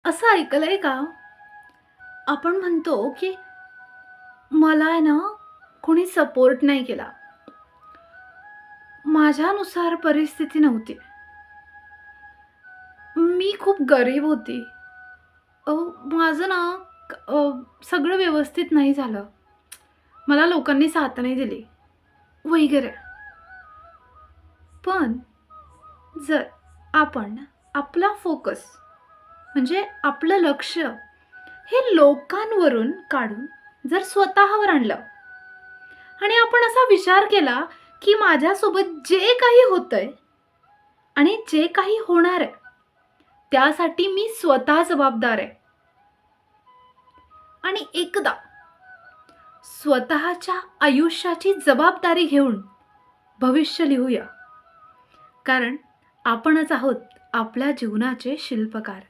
असं ऐकलंय का? आपण म्हणतो, की मला आहे ना, कोणी सपोर्ट नाही केला. माझ्यानुसार परिस्थिती नव्हती. मी खूप गरीब होती. अ, माझं ना सगळं व्यवस्थित नाही झालं. मला लोकांनी साथ नाही दिली वगैरे. पण जर आपण आपला फोकस म्हणजे आपलं लक्ष हे लोकांवरून काढून जर स्वतःवर आणलं आणि आपण असा विचार केला, की माझ्यासोबत जे काही होतंय आणि जे काही होणार आहे, त्यासाठी मी स्वतः जबाबदार आहे. आणि एकदा स्वतःच्या आयुष्याची जबाबदारी घेऊन भविष्य लिहूया. कारण आपणच आहोत आपल्या जीवनाचे शिल्पकार.